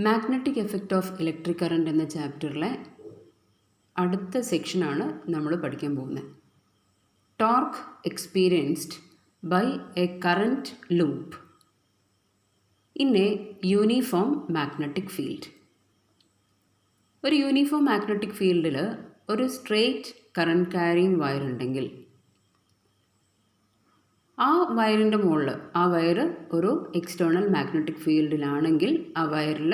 Magnetic effect of electric current എന്ന ചാപ്റ്ററിലെ അടുത്ത സെക്ഷനാണ് നമ്മൾ പഠിക്കാൻ പോകുന്നത്. Torque experienced by a current loop in a uniform magnetic field. ഒരു യൂണിഫോം മാഗ്നറ്റിക് ഫീൽഡിൽ ഒരു സ്ട്രെയിറ്റ് കറണ്ട് ക്യാരിങ് വയർ ഉണ്ടെങ്കിൽ ആ വയറിൻ്റെ മുകളിൽ ആ വയർ ഒരു എക്സ്റ്റേണൽ മാഗ്നറ്റിക് ഫീൽഡിലാണെങ്കിൽ ആ വയറിൽ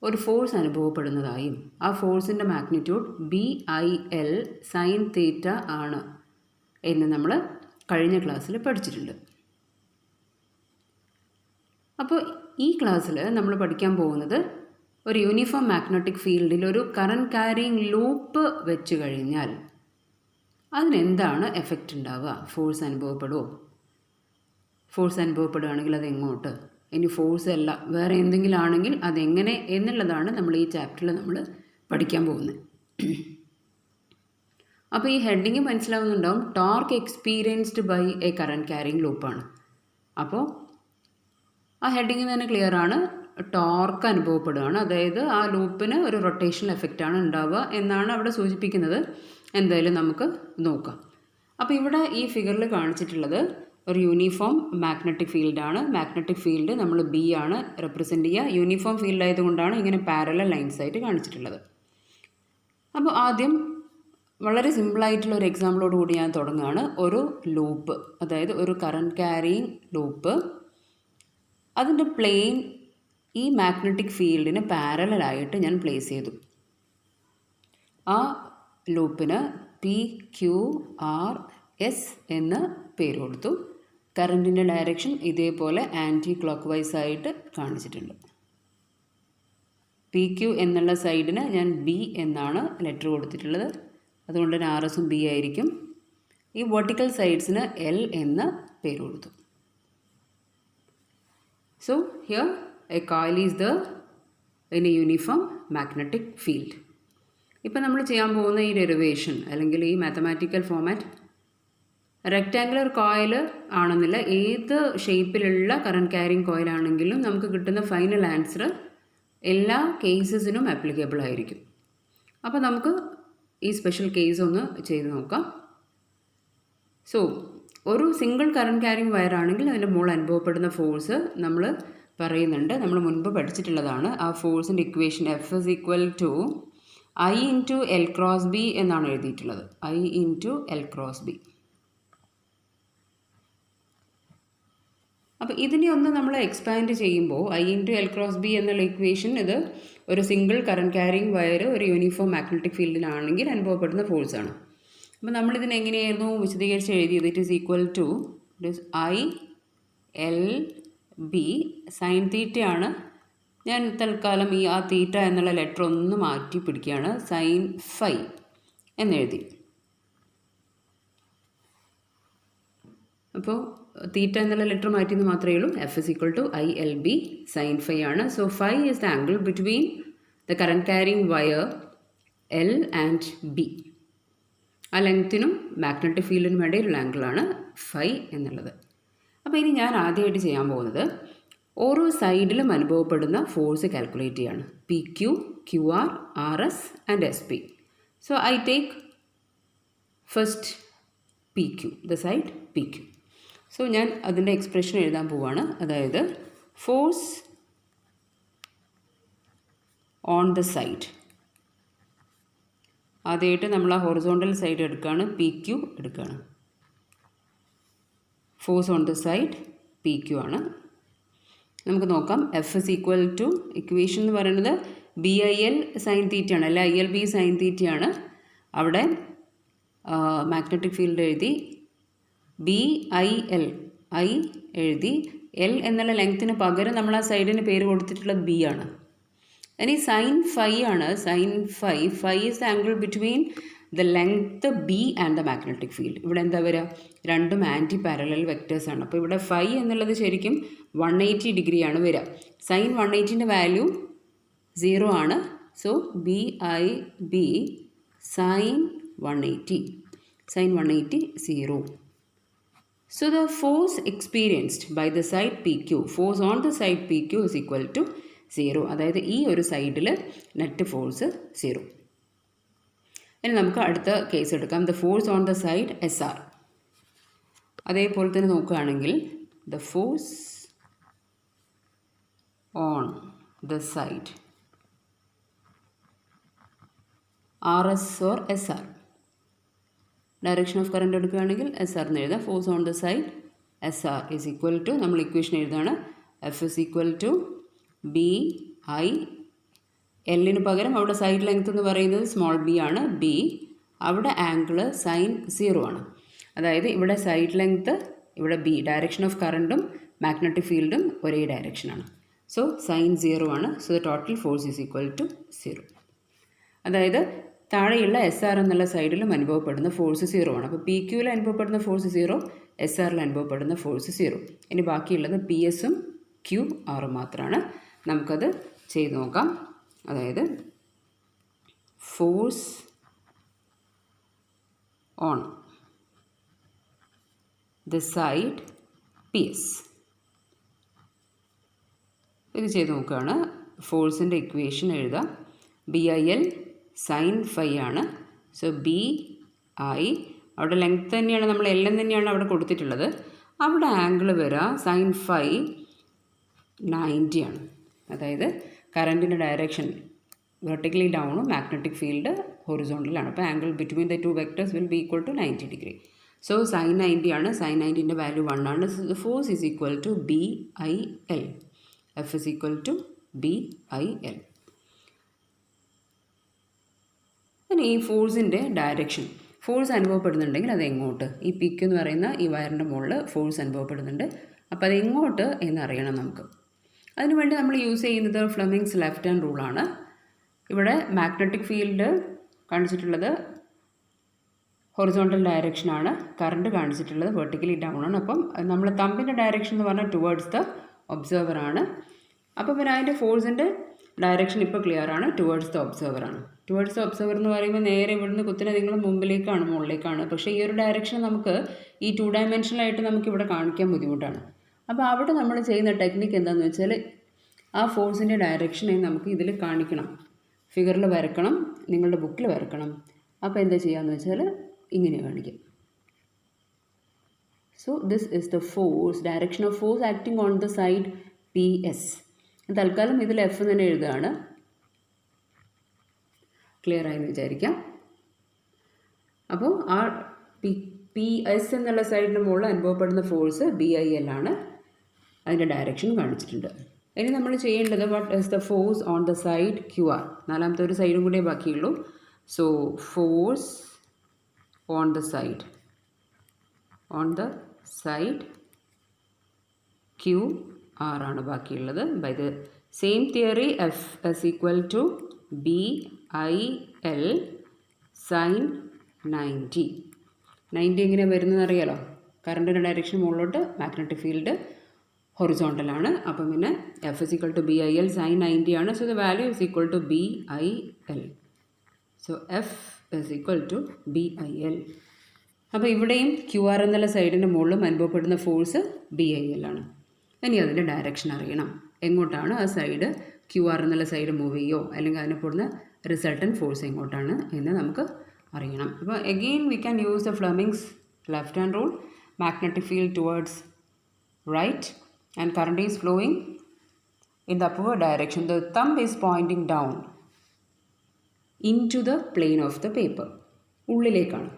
ഒരു ഫോഴ്സ് അനുഭവപ്പെടുന്നതായും ആ ഫോഴ്സിൻ്റെ മാഗ്നിറ്റ്യൂഡ് BIL സൈൻ തീറ്റ ആണ് എന്ന് നമ്മൾ കഴിഞ്ഞ ക്ലാസ്സിൽ പഠിച്ചിട്ടുണ്ട്. അപ്പോൾ ഈ ക്ലാസ്സിൽ നമ്മൾ പഠിക്കാൻ പോകുന്നത് ഒരു യൂണിഫോം മാഗ്നറ്റിക് ഫീൽഡിൽ ഒരു കറണ്ട് ക്യാരിങ് ലൂപ്പ് വെച്ച് കഴിഞ്ഞാൽ അതിനെന്താണ് എഫക്റ്റ് ഉണ്ടാവുക? ഫോഴ്സ് അനുഭവപ്പെടുമോ? ഫോഴ്സ് അനുഭവപ്പെടുകയാണെങ്കിൽ അതെങ്ങോട്ട്? ഇനി ഫോഴ്സ് അല്ല വേറെ എന്തെങ്കിലും ആണെങ്കിൽ അതെങ്ങനെ എന്നുള്ളതാണ് നമ്മൾ ഈ ചാപ്റ്ററിൽ നമ്മൾ പഠിക്കാൻ പോകുന്നത്. അപ്പോൾ ഈ ഹെഡിങ് മനസ്സിലാവുന്നുണ്ടാവും. Torque experienced by a current carrying ലൂപ്പാണ്. അപ്പോൾ ആ ഹെഡിങ് തന്നെ ക്ലിയർ ആണ്. ടോർക്ക് അനുഭവപ്പെടുകയാണ്, അതായത് ആ ലൂപ്പിന് ഒരു റൊട്ടേഷണൽ എഫക്റ്റാണ് ഉണ്ടാവുക എന്നാണ് അവിടെ സൂചിപ്പിക്കുന്നത്. എന്തായാലും നമുക്ക് നോക്കാം. അപ്പോൾ ഇവിടെ ഈ ഫിഗറിൽ കാണിച്ചിട്ടുള്ളത് ഒരു യൂണിഫോം മാഗ്നറ്റിക് ഫീൽഡാണ്. മാഗ്നറ്റിക് ഫീൽഡ് നമ്മൾ B ആണ് റെപ്രസെൻ്റ് ചെയ്യുക. യൂണിഫോം ഫീൽഡ് ആയതുകൊണ്ടാണ് ഇങ്ങനെ പാരലൽ ലൈൻസ് ആയിട്ട് കാണിച്ചിട്ടുള്ളത്. അപ്പോൾ ആദ്യം വളരെ സിമ്പിളായിട്ടുള്ള ഒരു എക്സാമ്പിളോട് കൂടി ഞാൻ തുടങ്ങുകയാണ്. ഒരു ലൂപ്പ്, അതായത് ഒരു കറണ്ട് ക്യാരിങ് ലൂപ്പ്, അതിൻ്റെ പ്ലെയിൻ ഈ മാഗ്നറ്റിക് ഫീൽഡിന് പാരലലായിട്ട് ഞാൻ പ്ലേസ് ചെയ്തു. ആ ലൂപ്പിന് PQRS എന്ന് പേര് കൊടുത്തു. കറണ്ടിൻ്റെ ഡയറക്ഷൻ ഇതേപോലെ ആൻറ്റി ക്ലോക്ക് വൈസ് ആയിട്ട് കാണിച്ചിട്ടുണ്ട്. PQ എന്നുള്ള സൈഡിന് ഞാൻ B എന്നാണ് ലെറ്റർ കൊടുത്തിട്ടുള്ളത്, അതുകൊണ്ട് തന്നെ RSഉം B ആയിരിക്കും. ഈ വെർട്ടിക്കൽ സൈഡ്സിന് L എന്ന് പേര് കൊടുത്തു. So here a coil is there in a uniform magnetic field. ഇപ്പോൾ നമ്മൾ ചെയ്യാൻ പോകുന്ന ഈ ഡെറിവേഷൻ അല്ലെങ്കിൽ ഈ മാത്തമാറ്റിക്കൽ ഫോമാറ്റ് റെക്റ്റാങ്കുലർ കോയിൽ ആണെന്നില്ല, ഏത് ഷേപ്പിലുള്ള കറണ്ട് ക്യാരിങ് കോയിൽ ആണെങ്കിലും നമുക്ക് കിട്ടുന്ന ഫൈനൽ ആൻസർ എല്ലാ കേസസിനും ആപ്ലിക്കബിൾ ആയിരിക്കും. അപ്പോൾ നമുക്ക് ഈ സ്പെഷ്യൽ കേസ് ഒന്ന് ചെയ്ത് നോക്കാം. സോ ഒരു സിംഗിൾ കറണ്ട് ക്യാരിങ് വയർ ആണെങ്കിൽ അതിൻ്റെ മുകളിൽ അനുഭവപ്പെടുന്ന ഫോഴ്സ് നമ്മൾ പറയുന്നുണ്ട്. നമ്മൾ മുൻപ് പഠിച്ചിട്ടുള്ളതാണ്. ആ ഫോഴ്സിൻ്റെ equation F is equal to I into L cross B എന്നാണ് എഴുതിയിട്ടുള്ളത്. I into L cross B. അപ്പോൾ ഇതിനെ ഒന്ന് നമ്മൾ എക്സ്പാൻഡ് ചെയ്യുമ്പോൾ I into L cross B എന്നുള്ള ഇക്വേഷൻ, ഇത് ഒരു സിംഗിൾ കറണ്ട് ക്യാരിങ് വയർ ഒരു യൂണിഫോം മാഗ്നറ്റിക് ഫീൽഡിലാണെങ്കിൽ അനുഭവപ്പെടുന്ന ഫോഴ്സാണ്. അപ്പോൾ നമ്മളിതിനെ എങ്ങനെയായിരുന്നു വിശദീകരിച്ച് എഴുതിയത്? It is equal to ILB sine തീറ്റയാണ്. ഞാൻ തൽക്കാലം ആ തീറ്റ എന്നുള്ള ലെറ്റർ ഒന്ന് മാറ്റി പിടിക്കുകയാണ്. സൈൻ ഫൈ എന്നെഴുതി. അപ്പോൾ തീറ്റ എന്നുള്ള ലെറ്റർ മാറ്റിയെന്ന് മാത്രമേ ഉള്ളൂ. F is equal to ILB sine phi ആണ്. So phi is the angle between the current carrying wire L and B. ആ ലെങ്ത്തിനും മാഗ്നറ്റിക് ഫീൽഡിനും ഇടയിലുള്ള ആംഗിളാണ് ഫൈ എന്നുള്ളത്. അപ്പോൾ ഇനി ഞാൻ ആദ്യമായിട്ട് ചെയ്യാൻ പോകുന്നത് ഓരോ സൈഡിലും അനുഭവപ്പെടുന്ന ഫോഴ്സ് കാൽക്കുലേറ്റ് ചെയ്യാണ്. PQ, QR, RS and SP. So I take first PQ, the side PQ. So ഞാൻ അതിൻ്റെ എക്സ്പ്രഷൻ എഴുതാൻ പോവുകയാണ്. അതായത് ഫോഴ്സ് ഓൺ ദ സൈഡ്, ആദ്യമായിട്ട് നമ്മൾ ആ ഹൊറിസോണ്ടൽ സൈഡ് എടുക്കുകയാണ്, PQ എടുക്കുകയാണ്. Force on the side PQ ആണ്. നമുക്ക് നോക്കാം. F is equal to equation എന്ന് പറയുന്നത് BIL സൈൻ തീറ്റയാണ്, അല്ല ILB സൈൻ തീറ്റയാണ്. അവിടെ മാഗ്നറ്റിക് ഫീൽഡ് എഴുതി, BIL I എഴുതി, L എന്നുള്ള ലെങ്ത്തിന് പകരം നമ്മൾ ആ സൈഡിന് പേര് കൊടുത്തിട്ടുള്ളത് B ആണ്. ഇനി സൈൻ ഫൈ ആണ്. Sine phi is the angle between the length B and the magnetic field. ഇവിടെ എന്താ വരിക? രണ്ടും ആൻറ്റി പാരലൽ വെക്റ്റേഴ്സ് ആണ്. അപ്പോൾ ഇവിടെ ഫൈ എന്നുള്ളത് ശരിക്കും 180 ഡിഗ്രിയാണ് വരിക. സൈൻ 180ൻ്റെ വാല്യൂ 0 ആണ്. So BIB sine 180, sine 180 0. So the force experienced by the side PQ, force on the side PQ is equal to 0. അതായത് ഈ ഒരു സൈഡിൽ നെറ്റ് ഫോഴ്സ് 0. ഇനി നമുക്ക് അടുത്ത കേസ് എടുക്കാം. The force on the side SR. അതേപോലെ തന്നെ നോക്കുകയാണെങ്കിൽ the force on the side RS or SR. Direction of current എടുക്കുകയാണെങ്കിൽ SR എന്ന് എഴുതാം. Force on the side SR is equal to, നമ്മൾ ഇക്വേഷൻ എഴുതാണ്, F is equal to BI. എല്ലിന് പകരം അവിടെ സൈഡ് ലെങ്ത് എന്ന് പറയുന്നത് സ്മോൾ b ആണ്. B അവിടെ ആംഗിൾ സൈൻ 0 ആണ്. അതായത് ഇവിടെ സൈഡ് ലെങ്ത്, ഇവിടെ B, ഡയറക്ഷൻ ഓഫ് കറണ്ടും മാഗ്നറ്റിക് ഫീൽഡും ഒരേ ഡയറക്ഷനാണ്. സോ സൈൻ 0 ആണ്. So the total force is equal to 0. അതായത് താഴെയുള്ള SR എന്നുള്ള സൈഡിലും അനുഭവപ്പെടുന്ന ഫോഴ്സ് 0 ആണ്. അപ്പോൾ PQയിൽ അനുഭവപ്പെടുന്ന ഫോഴ്സ് 0, SRൽ അനുഭവപ്പെടുന്ന ഫോഴ്സ് 0. ഇനി ബാക്കിയുള്ളത് PSഉം QR മാത്രമാണ്. നമുക്കത് ചെയ്ത് നോക്കാം. അതായത് force on the side PS. ഇത് ചെയ്ത് നോക്കുകയാണ്. ഫോഴ്സിൻ്റെ ഇക്വേഷൻ എഴുതാം. BIL സൈൻ ഫൈ ആണ്. സോ BI, അവിടെ ലെങ്ത് തന്നെയാണ്, നമ്മൾ LN തന്നെയാണ് അവിടെ കൊടുത്തിട്ടുള്ളത്. അവിടെ ആംഗിൾ വരാം സൈൻ ഫൈ 90 ആണ്. അതായത് കറൻറ്റിൻ്റെ ഡയറക്ഷൻ വെർട്ടിക്കലി ഡൗണും മാഗ്നറ്റിക് ഫീൽഡ് ഹൊറിസോണ്ടലാണ്. അപ്പോൾ angle between the two vectors will be equal to 90 degree. So sine 90 ആണ്. സൈൻ 90ൻ്റെ വാല്യൂ 1 ആണ്. Force is equal to BIL. F is equal to BIL. ഇനി ഈ ഫോഴ്സിൻ്റെ ഡയറക്ഷൻ, ഫോഴ്സ് അനുഭവപ്പെടുന്നുണ്ടെങ്കിൽ അത് എങ്ങോട്ട്, ഈ പിക്ക് എന്ന് പറയുന്ന ഈ വയറിൻ്റെ മുകളിൽ ഫോഴ്സ് അനുഭവപ്പെടുന്നുണ്ട്. അപ്പോൾ അത് എങ്ങോട്ട് എന്നറിയണം നമുക്ക്. അതിനുവേണ്ടി നമ്മൾ യൂസ് ചെയ്യുന്നത് ഫ്ലെമിങ്സ് ലെഫ്റ്റ് ഹാൻഡ് റൂളാണ്. ഇവിടെ മാഗ്നറ്റിക് ഫീൽഡ് കാണിച്ചിട്ടുള്ളത് ഹൊറിസോണ്ടൽ ഡയറക്ഷനാണ്, കറണ്ട് കാണിച്ചിട്ടുള്ളത് വെർട്ടിക്കലി ഡൗൺ ആണ്. അപ്പം നമ്മൾ തമ്പിൻ്റെ ഡയറക്ഷൻ എന്ന് പറഞ്ഞാൽ ടുവേർഡ്സ് ദ ഒബ്സർവർ ആണ്. അപ്പോൾ പിന്നെ അതിൻ്റെ ഫോഴ്സിൻ്റെ ഡയറക്ഷൻ ഇപ്പോൾ ക്ലിയർ ആണ്, ടുവേർഡ്സ് ദ ഒബ്സർവർ ആണ്. ടുവേർഡ്സ് ദ ഒബ്സർവർ എന്ന് പറയുമ്പോൾ നേരെ ഇവിടുന്ന് കുത്തിനെ നിങ്ങൾ മുമ്പിലേക്കാണ്, മുകളിലേക്കാണ്. പക്ഷേ ഈ ഒരു ഡയറക്ഷൻ നമുക്ക് ഈ 2 ഡയമെൻഷനായിട്ട് നമുക്കിവിടെ കാണിക്കാൻ ബുദ്ധിമുട്ടാണ്. അപ്പോൾ അവിടെ നമ്മൾ ചെയ്യുന്ന ടെക്നിക്ക് എന്താണെന്ന് വെച്ചാൽ ആ ഫോഴ്സിൻ്റെ ഡയറക്ഷനെ നമുക്ക് ഇതിൽ കാണിക്കണം, ഫിഗറിൽ വരക്കണം, നിങ്ങളുടെ ബുക്കിൽ വരക്കണം. അപ്പോൾ എന്താ ചെയ്യാമെന്ന് വെച്ചാൽ ഇങ്ങനെ കാണിക്കാം. So this is the force, direction of force acting on the side PS. തൽക്കാലം ഇതിൽ F തന്നെ എഴുതുകയാണ്. ക്ലിയർ ആയെന്ന് വിചാരിക്കാം. അപ്പോൾ ആ PS എന്നുള്ള സൈഡിന് മുകളിൽ അനുഭവപ്പെടുന്ന ഫോഴ്സ് BIL ആണ്. അതിൻ്റെ ഡയറക്ഷൻ കാണിച്ചിട്ടുണ്ട്. ഇനി നമ്മൾ ചെയ്യേണ്ടത് what is the force on the side QR. നാലാമത്തെ ഒരു സൈഡും കൂടെ ബാക്കിയുള്ളൂ. So force on the side QR ആണ് ബാക്കിയുള്ളത്. By the same theory F is equal to BIL sine 90. 90 എങ്ങനെ വരുന്നതെന്ന് അറിയാലോ, കറണ്ടിൻ്റെ ഡയറക്ഷൻ മുകളിലോട്ട്, മാഗ്നറ്റിക് ഫീൽഡ് ഹൊറിസോണ്ടലാണ്. അപ്പം പിന്നെ F is equal to BIL sine 90 ആണ്. So the value is equal to BIL. So F is equal to BIL. അപ്പോൾ ഇവിടെയും QR എന്നുള്ള സൈഡിൻ്റെ മുകളിലും അനുഭവപ്പെടുന്ന ഫോഴ്സ് BIL ആണ്. ഇനി അതിൻ്റെ ഡയറക്ഷൻ അറിയണം, എങ്ങോട്ടാണ് ആ സൈഡ് QR എന്നുള്ള സൈഡ് മൂവ് ചെയ്യോ അല്ലെങ്കിൽ അതിനെ പോകുന്ന റിസൾട്ടൻറ്റ് ഫോഴ്സ് എങ്ങോട്ടാണ് എന്ന് നമുക്ക് അറിയണം. അപ്പോൾ again we can use the Fleming's left hand rule. Magnetic field towards right and current is flowing in the upward direction. The thumb is pointing down into the plane of the paper, ഉള്ളിലേക്കാണ്.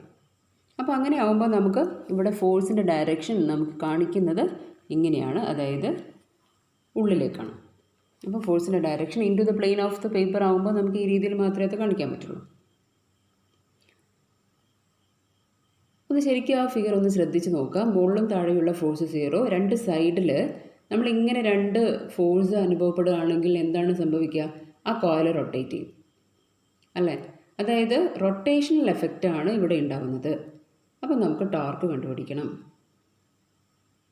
അപ്പോൾ അങ്ങനെ ആകുമ്പോൾ നമുക്ക് ഇവിടെ ഫോഴ്സിൻ്റെ direction നമുക്ക് കാണിക്കുന്നത് ഇങ്ങനെയാണ്, അതായത് ഉള്ളിലേക്കാണ്. അപ്പോൾ ഫോഴ്സിൻ്റെ direction into the plane of the paper ആകുമ്പോൾ നമുക്ക് ഈ രീതിയിൽ മാത്രമേ അത് കാണിക്കാൻ പറ്റുള്ളൂ. ഒന്ന് ശരിക്കും ആ ഫിഗർ ഒന്ന് ശ്രദ്ധിച്ച് നോക്കാം. മുകളിലും താഴെയുള്ള ഫോഴ്സ് 0, രണ്ട് സൈഡിൽ നമ്മളിങ്ങനെ രണ്ട് ഫോഴ്സ് അനുഭവപ്പെടുകയാണെങ്കിൽ എന്താണ് സംഭവിക്കുക? ആ കോയിൽ റൊട്ടേറ്റ് ചെയ്യും അല്ലേ? അതായത് റൊട്ടേഷണൽ എഫക്റ്റാണ് ഇവിടെ ഉണ്ടാകുന്നത്. അപ്പം നമുക്ക് ടോർക്ക് കണ്ടുപിടിക്കണം.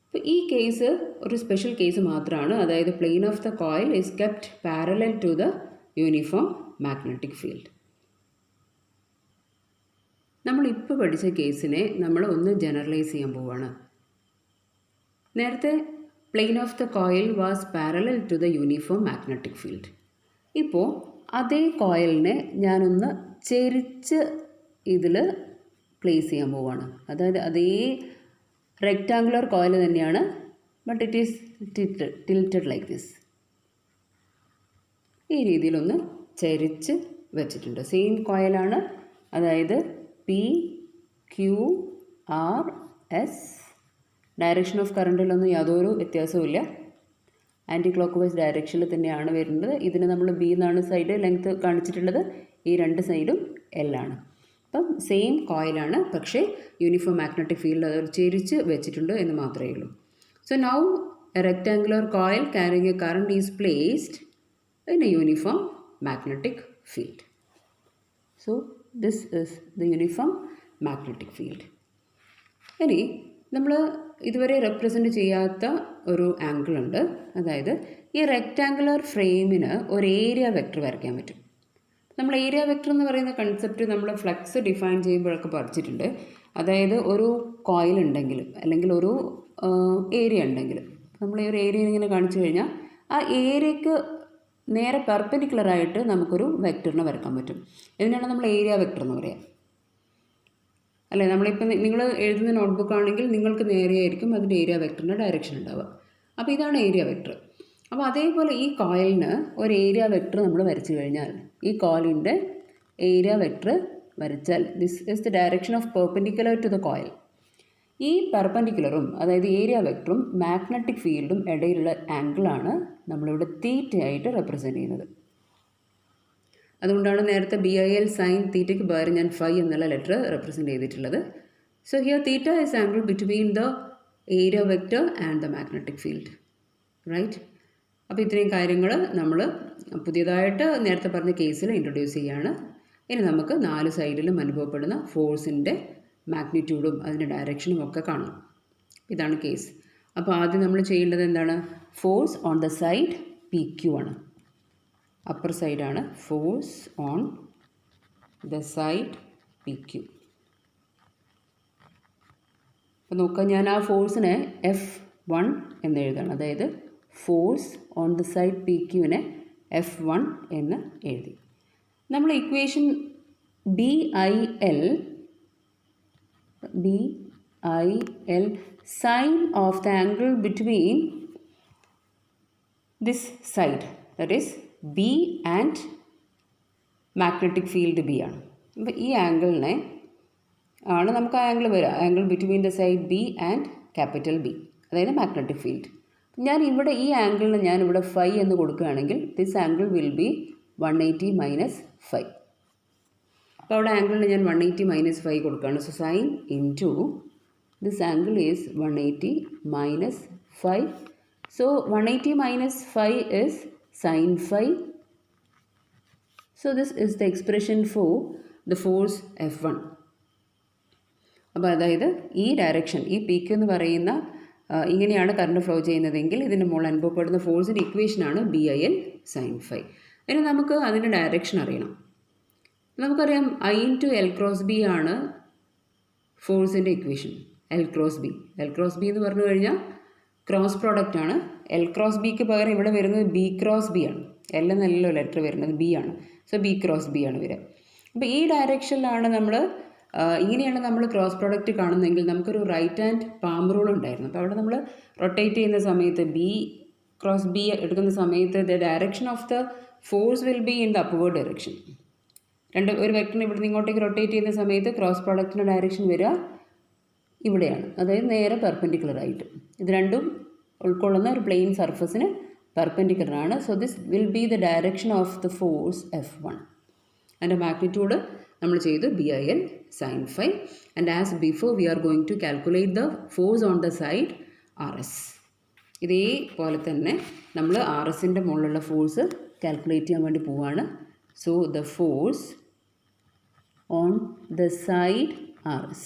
അപ്പോൾ ഈ കേസ് ഒരു സ്പെഷ്യൽ കേസ് മാത്രമാണ്. അതായത് plane of the coil is kept parallel to the uniform magnetic field. നമ്മളിപ്പോൾ പഠിച്ച കേസിനെ നമ്മൾ ഒന്ന് ജനറലൈസ് ചെയ്യാൻ പോവുകയാണ്. നേരത്തെ plane of the coil was parallel to the uniform magnetic field. ഇപ്പോൾ അതേ കോയിലിനെ ഞാനൊന്ന് ചെരിച്ച് ഇതിൽ പ്ലേസ് ചെയ്യാൻ പോവുകയാണ്. അതായത് അതേ റെക്റ്റാങ്കുലർ കോയിൽ തന്നെയാണ്, but it is tilted like this. ഈ രീതിയിലൊന്ന് ചരിച്ച് വെച്ചിട്ടുണ്ട്. സെയിം കോയിലാണ്, അതായത് P Q R S. Direction of കറണ്ടിലൊന്നും യാതൊരു വ്യത്യാസവുമില്ല, ആൻറ്റി ക്ലോക്ക് വൈസ് ഡയറക്ഷനിൽ തന്നെയാണ് വരുന്നത്. ഇതിന് നമ്മൾ ബി എന്നാണ് സൈഡ് ലെങ്ത് കാണിച്ചിട്ടുള്ളത്, ഈ രണ്ട് സൈഡും എൽ ആണ്. അപ്പം സെയിം കോയിലാണ്, പക്ഷേ യൂണിഫോം മാഗ്നറ്റിക് ഫീൽഡ് അത് ചെരിച്ച് വെച്ചിട്ടുണ്ട് എന്ന് മാത്രമേ ഉള്ളൂ. So now A rectangular coil carrying A current is placed in a uniform magnetic field. So this is the uniform magnetic field. ഇനി നമ്മൾ ഇതുവരെ റെപ്രസെൻറ്റ് ചെയ്യാത്ത ഒരു ആംഗിൾ ഉണ്ട്. അതായത് ഈ റെക്റ്റാങ്കുലർ ഫ്രെയിമിന് ഒരു ഏരിയ വെക്ടർ വരയ്ക്കാൻ പറ്റും. നമ്മൾ ഏരിയ വെക്ടർ എന്ന് പറയുന്ന കൺസെപ്റ്റ് നമ്മൾ ഫ്ലക്സ് ഡിഫൈൻ ചെയ്യുമ്പോഴൊക്കെ പഠിച്ചിട്ടുണ്ട്. അതായത് ഒരു കോയിൽ ഉണ്ടെങ്കിൽ അല്ലെങ്കിൽ ഒരു ഏരിയ ഉണ്ടെങ്കിൽ നമ്മൾ ഈ ഒരു ഏരിയ ഇങ്ങനെ കാണിച്ചു കഴിഞ്ഞാൽ ആ ഏരിയക്ക് നേരെ പെർപെൻഡിക്കുലറായിട്ട് നമുക്കൊരു വെക്ടറിനെ വരക്കാൻ പറ്റും. ഇതിനാണ് നമ്മൾ ഏരിയ വെക്ടർ എന്ന് പറയുക. അല്ലേ, നമ്മളിപ്പോൾ നിങ്ങൾ എഴുതുന്ന നോട്ട്ബുക്ക് ആണെങ്കിൽ നിങ്ങൾക്ക് നേരെയായിരിക്കും അതിൻ്റെ ഏരിയ വെക്ടറിൻ്റെ ഡയറക്ഷൻ ഉണ്ടാവുക. അപ്പോൾ ഇതാണ് ഏരിയ വെക്ടർ. അപ്പോൾ അതേപോലെ ഈ കോയിലിന് ഒരു ഏരിയ വെക്ടർ നമ്മൾ വരച്ചു കഴിഞ്ഞാൽ, ഈ കോയിലിൻ്റെ ഏരിയ വെക്ടർ വരച്ചാൽ this is the direction of perpendicular to the coil. ഈ പെർപെൻഡിക്കുലറും അതായത് ഏരിയ വെക്ടറും മാഗ്നറ്റിക് ഫീൽഡും ഇടയിലുള്ള ആംഗിളാണ് നമ്മളിവിടെ തീറ്റയായിട്ട് റെപ്രസെൻറ്റ് ചെയ്യുന്നത്. അതുകൊണ്ടാണ് നേരത്തെ BIL സൈൻ തീറ്റയ്ക്ക് പകരം ഞാൻ ഫൈ എന്നുള്ള ലെറ്റർ റെപ്രസെൻറ്റ് ചെയ്തിട്ടുള്ളത്. So here theta is angle between the area vector and the magnetic field, right? അപ്പോൾ ഇത്രയും കാര്യങ്ങൾ നമ്മൾ പുതിയതായിട്ട് നേരത്തെ പറഞ്ഞ കേസിൽ ഇൻട്രൊഡ്യൂസ് ചെയ്യുകയാണ്. ഇനി നമുക്ക് 4 സൈഡിലും അനുഭവപ്പെടുന്ന ഫോഴ്സിൻ്റെ മാഗ്നിറ്റ്യൂഡും അതിൻ്റെ ഡയറക്ഷനും ഒക്കെ കാണാം. ഇതാണ് കേസ്. അപ്പോൾ ആദ്യം നമ്മൾ ചെയ്യേണ്ടത് എന്താണ്? Force on the side PQ ആണ്, അപ്പർ സൈഡാണ്. Force on the side PQ. അപ്പോൾ നോക്കാം, ഞാൻ ആ ഫോഴ്സിനെ F1 എന്ന് എഴുതാണ്. അതായത് ഫോഴ്സ് ഓൺ ദ സൈഡ് PQവിനെ F1 എന്ന് എഴുതി. നമ്മൾ equation BIL sine of the angle between this side, that is B and magnetic field B ആണ്. അപ്പോൾ ഈ ആംഗിളിനെ ആണ് നമുക്ക് ആ ആംഗിൾ വരിക, angle between the side B and capital B, അതായത് മാഗ്നറ്റിക് ഫീൽഡ്. ഞാൻ ഇവിടെ ഈ ആംഗിളിന് ഞാൻ ഇവിടെ ഫൈ എന്ന് കൊടുക്കുകയാണെങ്കിൽ this angle will B 180 minus 5. അപ്പോൾ അവിടെ ആംഗിളിന് ഞാൻ 180 മൈനസ് 5 കൊടുക്കുകയാണ്. So sine into this angle is 180 minus 5. So 180 minus 5 is sin 5. So this is the expression for the force F1. അപ്പോൾ അതായത് ഈ ഡയറക്ഷൻ, ഈ PQ എന്ന് പറയുന്ന ഇങ്ങനെയാണ് കറണ്ട് ഫ്ലോ ചെയ്യുന്നതെങ്കിൽ ഇതിൻ്റെ മുകളിൽ അനുഭവപ്പെടുന്ന ഫോഴ്സിൻ്റെ ഇക്വേഷനാണ് BIL sin 5. ഇനി നമുക്ക് അതിൻ്റെ ഡയറക്ഷൻ അറിയണം. നമുക്കറിയാം I into L cross B ആണ് ഫോഴ്സിൻ്റെ ഇക്വേഷൻ. L cross B എന്ന് പറഞ്ഞു കഴിഞ്ഞാൽ ക്രോസ് പ്രോഡക്റ്റ് ആണ്. L cross Bക്ക് പകരം ഇവിടെ വരുന്നത് B cross B ആണ്. L എന്നല്ലോ ലെറ്റർ വരുന്നത്, B ആണ്. സോ B cross B ആണ് വരിക. അപ്പോൾ ഈ ഡയറക്ഷനിലാണ് നമ്മൾ ഇങ്ങനെയാണ് നമ്മൾ ക്രോസ് പ്രോഡക്റ്റ് കാണുന്നതെങ്കിൽ നമുക്കൊരു റൈറ്റ് ഹാൻഡ് പാം റൂൾ ഉണ്ടായിരുന്നു. അപ്പോൾ അവിടെ നമ്മൾ റൊട്ടേറ്റ് ചെയ്യുന്ന സമയത്ത് B cross B എടുക്കുന്ന സമയത്ത് the direction of the force will be in the upward direction. ഒരു വെക്ടറിനെ ഇവിടുന്ന് ഇങ്ങോട്ടേക്ക് റൊട്ടേറ്റ് ചെയ്യുന്ന സമയത്ത് ക്രോസ് പ്രോഡക്റ്റിൻ്റെ ഡയറക്ഷൻ വരിക ഇവിടെയാണ്, അതായത് നേരെ പെർപെൻഡിക്കുലർ ആയിട്ട്. ഇത് രണ്ടും ഉൾക്കൊള്ളുന്ന ഒരു പ്ലെയിൻ സർഫസിന് പെർപെൻഡിക്കുലർ ആണ്. So this will be the direction of the force F1. അതിൻ്റെ മാഗ്നിറ്റ്യൂഡ് നമ്മൾ ചെയ്തു BIL sin 5. And as before we are going to calculate the force on the side RS. ഇതേപോലെ തന്നെ നമ്മൾ RSൻ്റെ മുകളിലുള്ള ഫോഴ്സ് കാൽക്കുലേറ്റ് ചെയ്യാൻ വേണ്ടി പോവുകയാണ്. So the force on the side RS.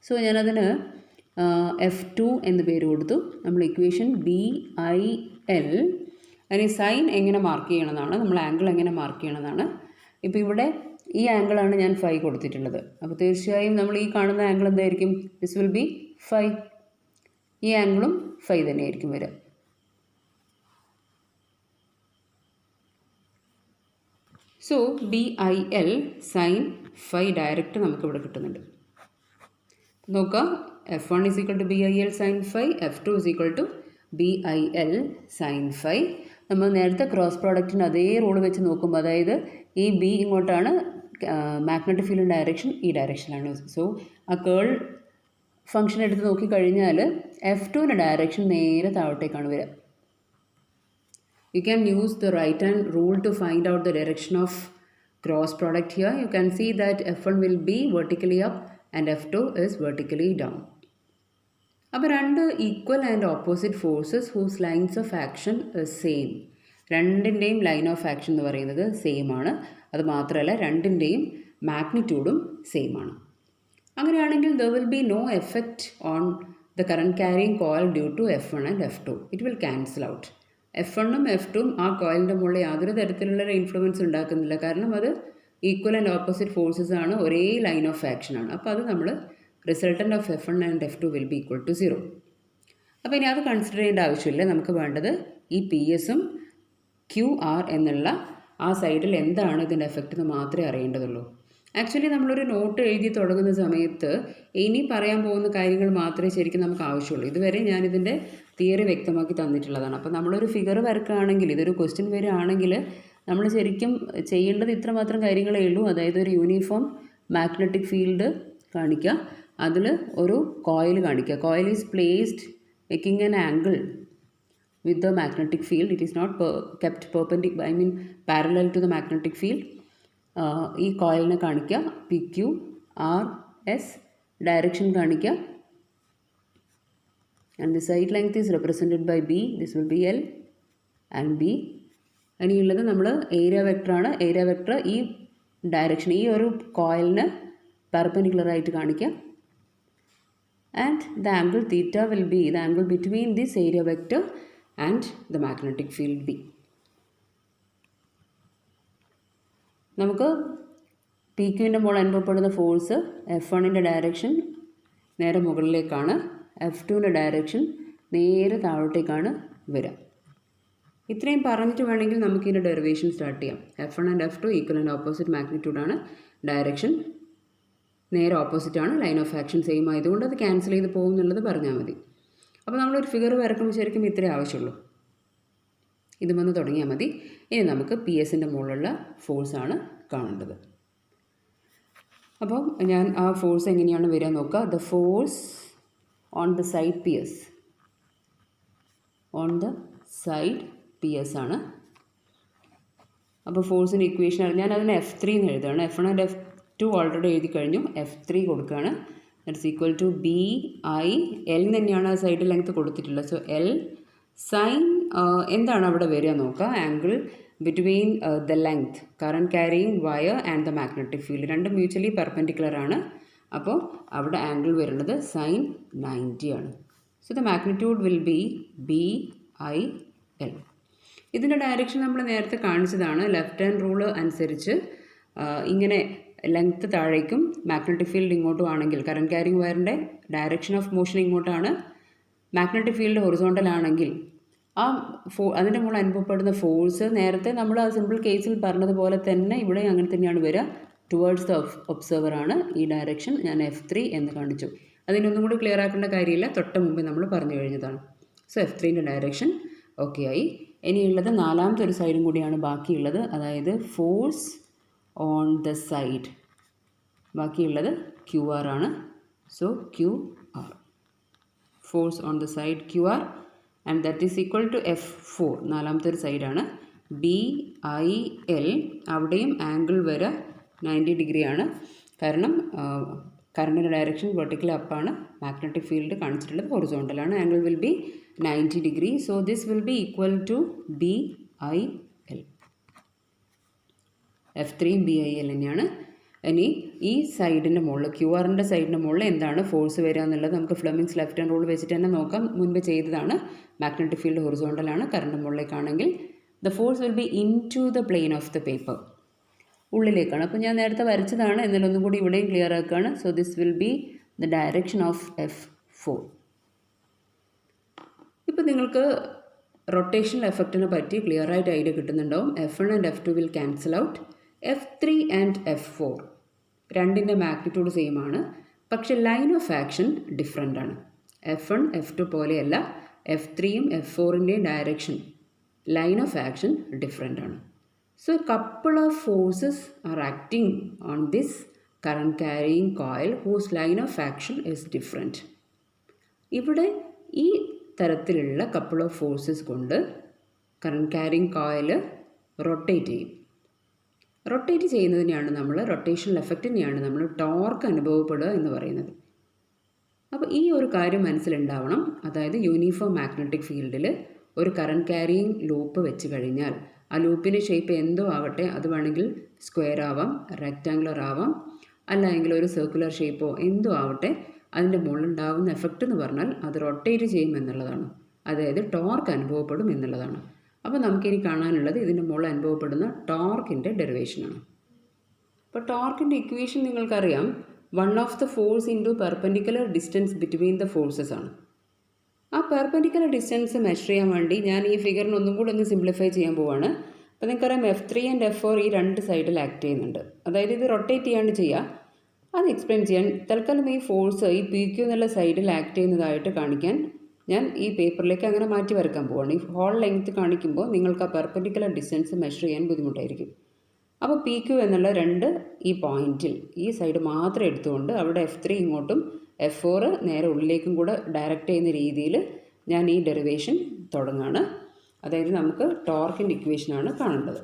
So ഞാനതിന് F2 എന്ന് പേര് കൊടുത്തു. നമ്മൾ ഇക്വേഷൻ BIL, അതിന് സൈൻ എങ്ങനെ മാർക്ക് ചെയ്യണമെന്നാണ്, നമ്മൾ ആംഗിൾ എങ്ങനെ മാർക്ക് ചെയ്യണമെന്നാണ്. ഇപ്പോൾ ഇവിടെ ഈ ആംഗിളാണ് ഞാൻ 5 കൊടുത്തിട്ടുള്ളത്. അപ്പോൾ തീർച്ചയായും നമ്മൾ ഈ കാണുന്ന ആംഗിൾ എന്തായിരിക്കും? This will B 5. ഈ ആംഗിളും ഫൈ തന്നെയായിരിക്കും വരിക. So BIL sine phi direct നമുക്കിവിടെ കിട്ടുന്നുണ്ട്. നോക്കുക, F1 is equal to BIL sine phi, F2 is equal to BIL sine phi. നമ്മൾ നേരത്തെ ക്രോസ് പ്രോഡക്റ്റിന് അതേ റൂൾ വെച്ച് നോക്കുമ്പോൾ, അതായത് ഈ ബി ഇങ്ങോട്ടാണ്, മാഗ്നറ്റിക് ഫീൽഡ് ഡയറക്ഷൻ ഈ ഡയറക്ഷനിലാണ്. സോ ആ കേൾ ഫംഗ്ഷൻ എടുത്ത് നോക്കിക്കഴിഞ്ഞാൽ F2ൻ്റെ ഡയറക്ഷൻ നേരെ താഴോട്ടേക്കാണ് വരിക. You can use the right hand rule to find out the direction of cross product here. You can see that F1 will be vertically up and F2 is vertically down. അപ്പോൾ രണ്ട് equal and opposite forces whose lines of action same. രണ്ടിൻ്റെയും line of action എന്ന് പറയുന്നത് same ആണ്. അത് മാത്രമല്ല രണ്ടിൻ്റെയും മാഗ്നിറ്റ്യൂഡും same ആണ്. അങ്ങനെയാണെങ്കിൽ there will be no effect on the current carrying coil due to F1 and F2. It will cancel out. F1ഉം F2ഉം ആ കോയിലിൻ്റെ മുകളിൽ യാതൊരു തരത്തിലുള്ള ഇൻഫ്ലുവൻസ് ഉണ്ടാക്കുന്നില്ല. കാരണം അത് ഈക്വൽ ആൻഡ് ഓപ്പോസിറ്റ് ഫോഴ്സസ് ആണ്, ഒരേ ലൈൻ ഓഫ് ആക്ഷൻ ആണ്. അപ്പോൾ അത് നമ്മൾ resultant of F1 and F2 will be equal to 0. അപ്പോൾ ഇനി അത് കൺസിഡർ ചെയ്യേണ്ട ആവശ്യമില്ല. നമുക്ക് വേണ്ടത് ഈ PSഉം QR എന്നുള്ള ആ സൈഡിൽ എന്താണ് ഇതിൻ്റെ എഫക്റ്റ് എന്ന് മാത്രമേ അറിയേണ്ടതുള്ളൂ. ആക്ച്വലി നമ്മളൊരു നോട്ട് എഴുതി തുടങ്ങുന്ന സമയത്ത് ഇനി പറയാൻ പോകുന്ന കാര്യങ്ങൾ മാത്രമേ ശരിക്കും നമുക്ക് ആവശ്യമുള്ളൂ. ഇതുവരെ ഞാനിതിൻ്റെ തിയറി വ്യക്തമാക്കി തന്നിട്ടുള്ളതാണ്. അപ്പോൾ നമ്മളൊരു ഫിഗർ വരക്കുകയാണെങ്കിൽ, ഇതൊരു ക്വസ്റ്റ്യൻ വരികയാണെങ്കിൽ നമ്മൾ ശരിക്കും ചെയ്യേണ്ടത് ഇത്രമാത്രം കാര്യങ്ങളേ ഉള്ളൂ. അതായത് ഒരു യൂണിഫോം മാഗ്നറ്റിക് ഫീൽഡ് കാണിക്കുക, അതിൽ ഒരു കോയിൽ കാണിക്കുക. Coil is placed making an angle with the magnetic field. It is not kept perpendicular, I mean parallel to the magnetic field. ഈ കോയിലിനെ കാണിക്കുക, PQRS ഡയറക്ഷൻ കാണിക്കുക, and the side length is represented by B. This will be L and B. ഇനിയുള്ളത് നമ്മൾ area വെക്ടറാണ്. Area vector ഈ direction, ഈ ഒരു കോയിലിന് perpendicular ആയിട്ട് കാണിക്കുക. And the angle theta will be the angle between this area vector and the magnetic field B. നമുക്ക് PQൻ്റെ മുകളിൽ അനുഭവപ്പെടുന്ന ഫോഴ്സ് F1ൻ്റെ ഡയറക്ഷൻ നേരെ മുകളിലേക്കാണ്, F2ൻ്റെ ഡയറക്ഷൻ നേരെ താഴോട്ടേക്കാണ് വരിക. ഇത്രയും പറഞ്ഞിട്ട് വേണമെങ്കിൽ നമുക്കിതിൻ്റെ ഡെറിവേഷൻ സ്റ്റാർട്ട് ചെയ്യാം. F1 and F2 equal and opposite മാഗ്നിറ്റ്യൂഡാണ്, ഡയറക്ഷൻ നേരെ ഓപ്പോസിറ്റാണ്, ലൈൻ ഓഫ് ആക്ഷൻ സെയിം ആയതുകൊണ്ട് അത് ക്യാൻസൽ ചെയ്ത് പോകും എന്നുള്ളത് പറഞ്ഞാൽ മതി. അപ്പോൾ നമ്മളൊരു ഫിഗർ വരക്കുമ്പോൾ ശരിക്കും ഇത്രേ ആവശ്യമുള്ളൂ. ഇത് വന്ന് തുടങ്ങിയാൽ മതി. ഇനി നമുക്ക് PSൻ്റെ മുകളിലുള്ള ഫോഴ്സാണ് കാണേണ്ടത്. അപ്പോൾ ഞാൻ ആ ഫോഴ്സ് എങ്ങനെയാണ് വരിക നോക്കുക. The force on the side PS, on the side PS ആണ്. അപ്പോൾ ഫോഴ്സിൻ്റെ ഇക്വേഷൻ ഞാൻ അതിന് F3 എന്ന് എഴുതുകയാണ്. F1 ആൻഡ് F2 ഓൾറെഡി എഴുതി കഴിഞ്ഞു. F3 കൊടുക്കുകയാണ്. ദറ്റ്സ് ഈക്വൽ ടു BIL തന്നെയാണ് ആ സൈഡ് ലെങ്ത് കൊടുത്തിട്ടുള്ളത്. സോ L സൈൻ എന്താണ് അവിടെ വരിക നോക്കുക. Angle between the length current carrying wire and the magnetic field, രണ്ടും മ്യൂച്വലി പെർപെൻഡിക്കുലർ ആണ്. അപ്പോൾ അവിടെ ആംഗിൾ വരുന്നത് സൈൻ 90 ആണ്. So the magnitude will be BIL. ഇതിൻ്റെ ഡയറക്ഷൻ നമ്മൾ നേരത്തെ കാണിച്ചതാണ്. ലെഫ്റ്റ് ഹാൻഡ് റൂള് അനുസരിച്ച് ഇങ്ങനെ ലെങ്ത്ത് താഴേക്കും മാഗ്നറ്റിക് ഫീൽഡ് ഇങ്ങോട്ടും ആണെങ്കിൽ, കറണ്ട് ക്യാരിങ് വയറിൻ്റെ ഡയറക്ഷൻ ഓഫ് മോഷൻ ഇങ്ങോട്ടാണ്, മാഗ്നറ്റിക് ഫീൽഡ് ഹൊറിസോണ്ടൽ ആണെങ്കിൽ അതിൻ്റെ മുകളിൽ അനുഭവപ്പെടുന്ന ഫോഴ്സ് നേരത്തെ നമ്മൾ ആ സിമ്പിൾ കേസിൽ പറഞ്ഞതുപോലെ തന്നെ ഇവിടെ അങ്ങനെ തന്നെയാണ് വരിക. ടുവേർഡ്സ് ദ ഒബ്സർവർ ആണ് ഈ ഡയറക്ഷൻ. ഞാൻ F3 എന്ന് കാണിച്ചു. അതിനൊന്നും കൂടി ക്ലിയർ ആക്കേണ്ട കാര്യമില്ല, തൊട്ട് മുമ്പ് നമ്മൾ പറഞ്ഞു കഴിഞ്ഞതാണ്. സോ F3ൻ്റെ ഡയറക്ഷൻ ഓക്കെ ആയി. ഇനിയുള്ളത് നാലാമത്തെ ഒരു സൈഡും കൂടിയാണ് ബാക്കിയുള്ളത്, അതായത് ഫോഴ്സ് ഓൺ ദ സൈഡ്. ബാക്കിയുള്ളത് QR ആണ്. So QR, force on the side QR, and that is equal to F4, നാലാമത്തെ ഒരു സൈഡാണ്. BIL, അവിടെയും ആംഗിൾ വരെ 90 ഡിഗ്രി ആണ്. കാരണം കറണ്ടിൻ്റെ ഡയറക്ഷൻ വെർട്ടിക്കൽ അപ്പാണ്, മാഗ്നറ്റിക് ഫീൽഡ് കാണിച്ചിട്ടുള്ളത് ഹൊറിസോണ്ടലാണ്. Angle will be 90 degree. So this will be equal to BIL. F3 BIL തന്നെയാണ്. ഇനി ഈ സൈഡിൻ്റെ മുകളിൽ, QRൻ്റെ സൈഡിൻ്റെ മുകളിൽ എന്താണ് ഫോഴ്സ് വരിക എന്നുള്ളത് നമുക്ക് ഫ്ലെമിങ്സ് ലെഫ്റ്റ് ഹാൻഡ് റൂൾ വെച്ചിട്ട് തന്നെ നോക്കാം. മുൻപ് ചെയ്തതാണ്. മാഗ്നറ്റിക് ഫീൽഡ് ഹൊറിസോണ്ടലാണ്, കറണ്ട് മുകളിലേക്കാണെങ്കിൽ the force will be into the plane of the paper, ഉള്ളിലേക്കാണ്. അപ്പോൾ ഞാൻ നേരത്തെ വരച്ചതാണ്, എന്നാലും ഒന്നും കൂടി ഇവിടെയും ക്ലിയർ ആക്കുകയാണ്. So this will be the direction of F4. ഇപ്പോൾ നിങ്ങൾക്ക് റൊട്ടേഷണൽ എഫക്റ്റിനെ പറ്റി ക്ലിയർ ആയിട്ട് ഐഡിയ കിട്ടുന്നുണ്ടാവും. F1 and F2 will cancel out. F3 and F4 രണ്ടിൻ്റെ മാഗ്നിറ്റ്യൂഡ് സെയിം ആണ്, പക്ഷെ ലൈൻ ഓഫ് ആക്ഷൻ ഡിഫറെൻ്റ് ആണ്. F1 F2 പോലെയല്ല, F3യും F4ൻ്റെയും direction line of action different ആണ്. So couple of forces are acting on this current carrying coil whose line of action is different. ഇവിടെ ഈ തരത്തിലുള്ള couple of forces കൊണ്ട് current carrying coil rotate ചെയ്യും. Rotate ചെയ്യുന്നതിനെയാണ് നമ്മൾ, റൊട്ടേഷണൽ എഫക്റ്റിനെയാണ് നമ്മൾ torque അനുഭവപ്പെടുക എന്ന് പറയുന്നത്. അപ്പോൾ ഈ ഒരു കാര്യം മനസ്സിലുണ്ടാവണം. അതായത് യൂണിഫോം മാഗ്നറ്റിക് ഫീൽഡിൽ ഒരു കറണ്ട് ക്യാരിയിങ് ലൂപ്പ് വെച്ച് കഴിഞ്ഞാൽ ആ ലൂപ്പിൻ്റെ ഷേപ്പ് എന്തോ ആവട്ടെ, അത് വേണമെങ്കിൽ സ്ക്വയർ ആവാം, റെക്റ്റാങ്കുലർ ആവാം, അല്ലെങ്കിൽ ഒരു സർക്കുലർ ഷേപ്പോ എന്തോ ആവട്ടെ, അതിൻ്റെ മുകളിലുണ്ടാകുന്ന എഫക്റ്റ് എന്ന് പറഞ്ഞാൽ അത് റൊട്ടേറ്റ് ചെയ്യും എന്നുള്ളതാണ്. അതായത് ടോർക്ക് അനുഭവപ്പെടും എന്നുള്ളതാണ്. അപ്പോൾ നമുക്കിനി കാണാനുള്ളത് ഇതിൻ്റെ മുകളിൽ അനുഭവപ്പെടുന്ന ടോർക്കിൻ്റെ ഡെറിവേഷനാണ്. അപ്പോൾ ടോർക്കിൻ്റെ ഇക്വേഷൻ നിങ്ങൾക്കറിയാം, 1 of the force into perpendicular distance between the forces ആണ്. ആ പെർപെൻഡിക്കുലർ ഡിസ്റ്റൻസ് മെഷർ ചെയ്യാൻ വേണ്ടി ഞാൻ ഈ ഫിഗറിന് ഒന്നും കൂടി ഒന്ന് സിംപ്ലിഫൈ ചെയ്യാൻ പോവാണ്. അപ്പോൾ നിങ്ങൾക്കറിയാം F3 ആൻഡ് F4 ഈ രണ്ട് സൈഡിൽ ആക്ട് ചെയ്യുന്നുണ്ട്. അതായത് ഇത് റൊട്ടേറ്റ് ചെയ്യാണ്ട് ചെയ്യുക. അത് എക്സ്പ്ലെയിൻ ചെയ്യാൻ തൽക്കാലം ഈ ഫോഴ്സ് ഈ PQ എന്നുള്ള സൈഡിൽ ആക്ട് ചെയ്യുന്നതായിട്ട് കാണിക്കാൻ ഞാൻ ഈ പേപ്പറിലേക്ക് അങ്ങനെ മാറ്റി വരക്കാൻ പോവാണ്. ഈ ഹോൾ ലെങ്ത് കാണിക്കുമ്പോൾ നിങ്ങൾക്ക് ആ പെർപെൻഡിക്കുലർ ഡിസ്റ്റൻസ് മെഷർ ചെയ്യാൻ ബുദ്ധിമുട്ടായിരിക്കും. അപ്പോൾ PQ എന്നുള്ള രണ്ട് ഈ പോയിന്റിൽ ഈ സൈഡ് മാത്രം എടുത്തുകൊണ്ട് അവിടെ F3 ഇങ്ങോട്ടും F4 നേരെ ഉള്ളിലേക്കും കൂടെ ഡയറക്റ്റ് ചെയ്യുന്ന രീതിയിൽ ഞാൻ ഈ ഡെറിവേഷൻ തുടങ്ങുകയാണ്. അതായത് നമുക്ക് ടോർക്കിൻ്റെ ഇക്വേഷനാണ് കാണേണ്ടത്.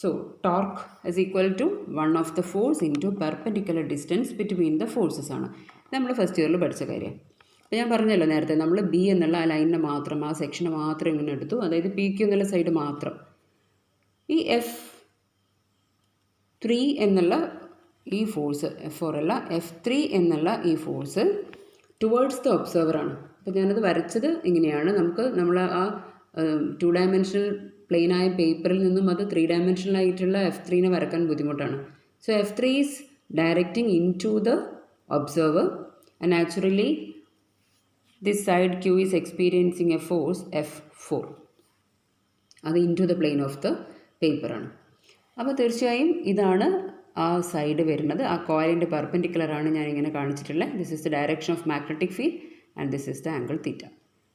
So torque is equal to 1 of the force into perpendicular distance between the forces ആണ്. നമ്മൾ ഫസ്റ്റ് ഇയറിൽ പഠിച്ച കാര്യം. അപ്പോൾ ഞാൻ പറഞ്ഞല്ലോ നേരത്തെ, നമ്മൾ B എന്നുള്ള ആ ലൈനിനെ മാത്രം, ആ സെക്ഷനെ മാത്രം ഇങ്ങനെ എടുത്തു. അതായത് PQ എന്നുള്ള സൈഡ് മാത്രം. ഈ F3 എന്നുള്ള ഈ ഫോഴ്സ്, F4 അല്ല, F3 എന്നുള്ള ഈ ഫോഴ്സ് ടുവേർഡ്സ് ദ ഒബ്സർവറാണ്. അപ്പോൾ ഞാനത് വരച്ചത് ഇങ്ങനെയാണ്. നമ്മൾ ആ 2 ഡയമെൻഷണൽ പ്ലെയിനായ പേപ്പറിൽ നിന്നും അത് 3 ഡയമെൻഷണലായിട്ടുള്ള F3നെ വരക്കാൻ ബുദ്ധിമുട്ടാണ്. So F3 is directing into the observer and naturally this side Q is experiencing a force F4. അത് into the plane of the പേപ്പറാണ്. അപ്പോൾ തീർച്ചയായും ഇതാണ് ആ സൈഡ് വരുന്നത്. ആ കോയിലിൻ്റെ പെർപെൻഡിക്കുലറാണ് ഞാനിങ്ങനെ കാണിച്ചിട്ടുള്ളത്. This is the direction of magnetic field and this is the angle theta.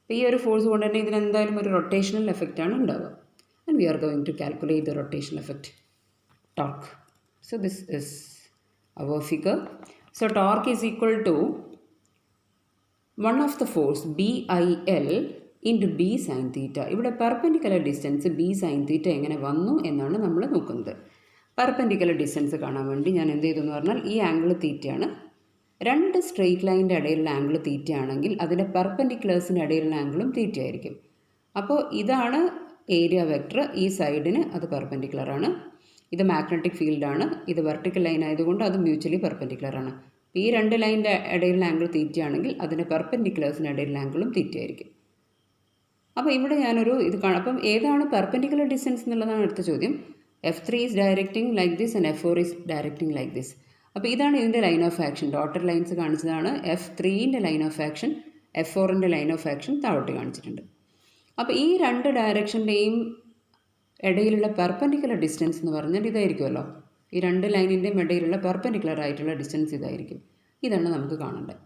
അപ്പോൾ ഈ ഒരു ഫോഴ്സ് കൊണ്ട് തന്നെ ഇതിനെന്തായാലും ഒരു റൊട്ടേഷണൽ എഫക്റ്റാണ് ഉണ്ടാവുക. And we are going to calculate the rotational effect torque. So this is our figure. So torque is equal to 1 of the force BIL into B sine theta. ഇവിടെ perpendicular distance B sine theta എങ്ങനെ വന്നു എന്നാണ് നമ്മൾ നോക്കുന്നത്. Perpendicular distance കാണാൻ വേണ്ടി ഞാൻ എന്ത് ചെയ്തു എന്ന് പറഞ്ഞാൽ, ഈ ആംഗിൾ തീറ്റയാണ്. രണ്ട് സ്ട്രെയിറ്റ് ലൈനിൻ്റെ ഇടയിലുള്ള ആംഗിൾ തീറ്റയാണെങ്കിൽ അതിൻ്റെ പെർപെൻഡിക്കുലേഴ്സിൻ്റെ ഇടയിലുള്ള ആംഗിളും തീറ്റയായിരിക്കും. അപ്പോൾ ഇതാണ് ഏരിയ വെക്ടർ. ഈ സൈഡിന് അത് പെർപെൻഡിക്കുലറാണ്. ഇത് മാഗ്നറ്റിക് ഫീൽഡാണ്. ഇത് വെർട്ടിക്കൽ ലൈൻ ആയതുകൊണ്ട് അത് മ്യൂച്വലി പെർപെൻഡിക്കുലറാണ്. ഈ രണ്ട് ലൈനിൻ്റെ ഇടയിലുള്ള ആംഗിൾ തീറ്റയാണെങ്കിൽ അതിൻ്റെ പെർപെൻഡിക്കുലേഴ്സിൻ്റെ ഇടയിലുള്ള ആംഗിളും തീറ്റയായിരിക്കും. അപ്പോൾ ഇവിടെ ഞാനൊരു ഇത് കാണാം. അപ്പം ഏതാണ് പെർപെൻഡിക്കുലർ ഡിസ്റ്റൻസ് എന്നുള്ളതാണ് അടുത്ത ചോദ്യം. F3 is directing like this and F4 is directing like this. അപ്പോൾ ഇതാണ് ഇതിൻ്റെ line of action. Dotted lines കാണിച്ചതാണ്. F3ൻ്റെ ലൈൻ ഓഫ് ആക്ഷൻ, F4ൻ്റെ ലൈൻ ഓഫ് ആക്ഷൻ താഴോട്ട് കാണിച്ചിട്ടുണ്ട്. അപ്പോൾ ഈ രണ്ട് ഡയറക്ഷൻ്റെയും ഇടയിലുള്ള പെർപെൻഡിക്കുലർ ഡിസ്റ്റൻസ് എന്ന് പറഞ്ഞാൽ ഇതായിരിക്കുമല്ലോ. ഈ രണ്ട് ലൈനിൻ്റെയും ഇടയിലുള്ള പെർപെൻഡിക്കുലർ ആയിട്ടുള്ള ഡിസ്റ്റൻസ് ഇതായിരിക്കും. ഇതാണ് നമുക്ക് കാണേണ്ടത്.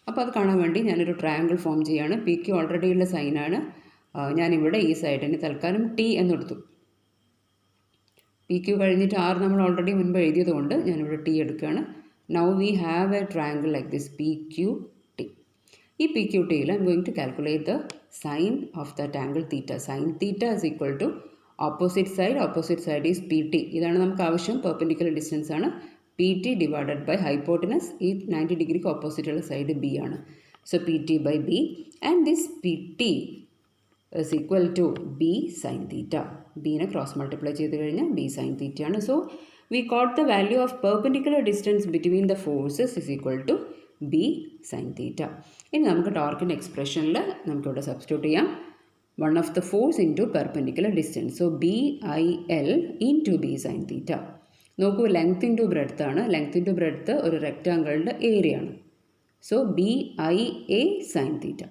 അപ്പോൾ അത് കാണാൻ വേണ്ടി ഞാനൊരു ട്രയാങ്കിൾ ഫോം ചെയ്യുകയാണ്. PQ ഓൾറെഡി ഉള്ള സൈനാണ്. ഞാനിവിടെ ഈ സൈഡിന് തൽക്കാലം T എന്നെടുത്തു. PQ കഴിഞ്ഞിട്ട് R നമ്മൾ ഓൾറെഡി മുൻപ് എഴുതിയതുകൊണ്ട് ഞാനിവിടെ T എടുക്കുകയാണ്. Now we have a triangle like this PQT. ഈ PQTയിൽ I'm going to calculate the sine of that angle theta. Sine theta is equal to opposite side is PT. ഇതാണ് നമുക്ക് ആവശ്യം. പെർപെൻഡിക്കുലർ ഡിസ്റ്റൻസ് ആണ്. PT divided by hypotenuse. ഈ 90 ഡിഗ്രിക്ക് ഓപ്പോസിറ്റുള്ള side B ആണ്. So PT by B and this PT is equal to B sin theta. Bനെ cross multiply ചെയ്ത് കഴിഞ്ഞാൽ B sin theta ആണ്. So we got the value of perpendicular distance between the forces is equal to B sin theta. ഇനി നമുക്ക് ടോർക്കിൻ്റെ എക്സ്പ്രഷനിൽ നമുക്കിവിടെ substitute ചെയ്യാം. 1 of the force into perpendicular distance. So BIL into B sin theta. നോക്കൂ, length into breadth ആണ്. Length into breadth ഒരു റെക്റ്റാങ്കിളിൻ്റെ area ആണ്. So BIA sin theta.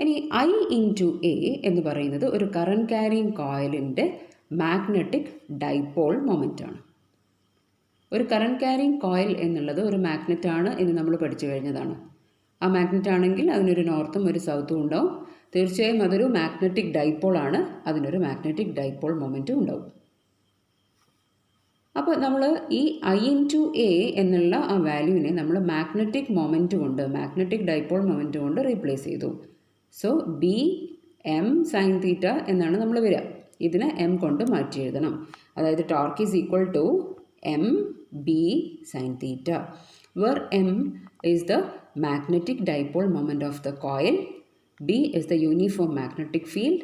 ഇനി I ഇൻറ്റു എ എന്ന് പറയുന്നത് ഒരു കറണ്ട് ക്യാരിങ് കോയിലിൻ്റെ മാഗ്നറ്റിക് ഡൈപോൾ മൊമെൻ്റാണ്. ഒരു കറണ്ട് ക്യാരിങ് കോയിൽ എന്നുള്ളത് ഒരു മാഗ്നറ്റാണ് എന്ന് നമ്മൾ പഠിച്ചു കഴിഞ്ഞതാണ്. ആ മാഗ്നറ്റ് ആണെങ്കിൽ അതിനൊരു നോർത്തും ഒരു സൗത്തും ഉണ്ടാവും. തീർച്ചയായും അതൊരു മാഗ്നറ്റിക് ഡൈപോൾ ആണ്, അതിനൊരു മാഗ്നറ്റിക് ഡൈപോൾ മൊമെൻറ്റും ഉണ്ടാവും. അപ്പോൾ നമ്മൾ ഈ I ഇൻറ്റു എ എന്നുള്ള ആ വാല്യൂവിനെ നമ്മൾ മാഗ്നറ്റിക് മൊമെൻറ്റ് കൊണ്ട്, മാഗ്നറ്റിക് ഡൈപോൾ മൊമെൻറ്റ് കൊണ്ട് റീപ്ലേസ് ചെയ്തു. So B M sine theta എന്നാണ് നമ്മൾ വരിക. ഇതിനെ എം കൊണ്ട് മാറ്റി എഴുതണം. അതായത് torque is equal to M B sine theta, where m is the magnetic dipole moment of the coil, b is the uniform magnetic field,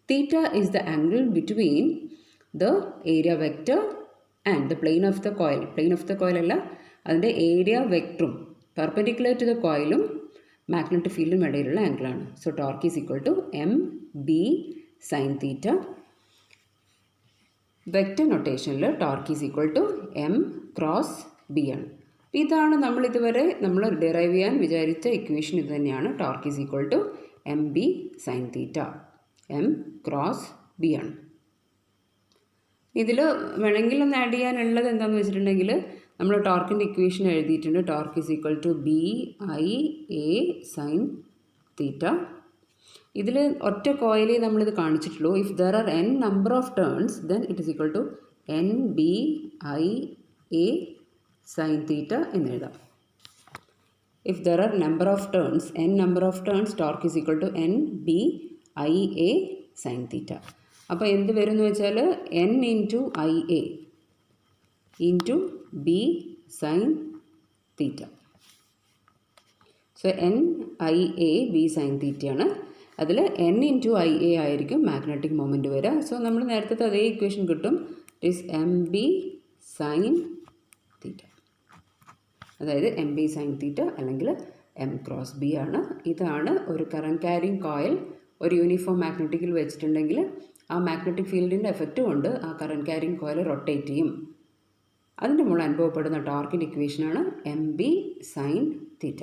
theta is the angle between the area vector and the plane of the coil. Plane of the coil അല്ല, അതിൻ്റെ area വെക്ടറും perpendicular to the കോയിലും magnetic ഫീൽഡും ഇടയിലുള്ള ആംഗിളാണ്. So torque is equal to M B sine theta. Vector നൊട്ടേഷനിൽ torque is equal to M cross B ആണ്. ഇതാണ് നമ്മൾ ഡിറൈവ് ചെയ്യാൻ വിചാരിച്ച ഇക്വേഷൻ. ഇത് തന്നെയാണ്. Torque is equal to M B sine theta. M cross B ആണ്. ഇതിൽ വേണമെങ്കിൽ ഒന്ന് ആഡ് ചെയ്യാനുള്ളത് എന്താണെന്ന് വെച്ചിട്ടുണ്ടെങ്കിൽ നമ്മൾ ടോർക്കിൻ്റെ ഇക്വേഷൻ എഴുതിയിട്ടുണ്ട്. Torque is equal to B I A sine തീറ്റ. ഇതിൽ ഒറ്റ കോയിലേ നമ്മളിത് കാണിച്ചിട്ടുള്ളൂ. If there are n number of turns then it is equal to N B I A sine theta എന്നെഴുതാം. If there are number of turns torque is equal to N B I A sine theta. അപ്പോൾ എന്ത് വരും എന്ന് വെച്ചാൽ n into I A into B sine theta. So N I A B sine തീറ്റയാണ്. അതിൽ n into I A ആയിരിക്കും magnetic moment വരിക. So നമ്മൾ നേരത്തെ അതേ ഇക്വേഷൻ കിട്ടും. It is M B sine തീറ്റ. അതായത് എം ബി സൈൻ തീറ്റ അല്ലെങ്കിൽ എം ക്രോസ് ബി ആണ്. ഇതാണ് ഒരു കറണ്ട് ക്യാരിങ് കോയിൽ ഒരു യൂണിഫോം മാഗ്നറ്റിക്കിൽ വെച്ചിട്ടുണ്ടെങ്കിൽ ആ മാഗ്നറ്റിക് ഫീൽഡിൻ്റെ എഫക്റ്റ് കൊണ്ട് ആ കറണ്ട് ക്യാരിങ് കോയിൽ റൊട്ടേറ്റ് ചെയ്യും. അതിൻ്റെ മുകളിൽ അനുഭവപ്പെടുന്ന ടോർക്കിൻ്റെ ഇക്വേഷനാണ് എം ബി സൈൻ തീറ്റ.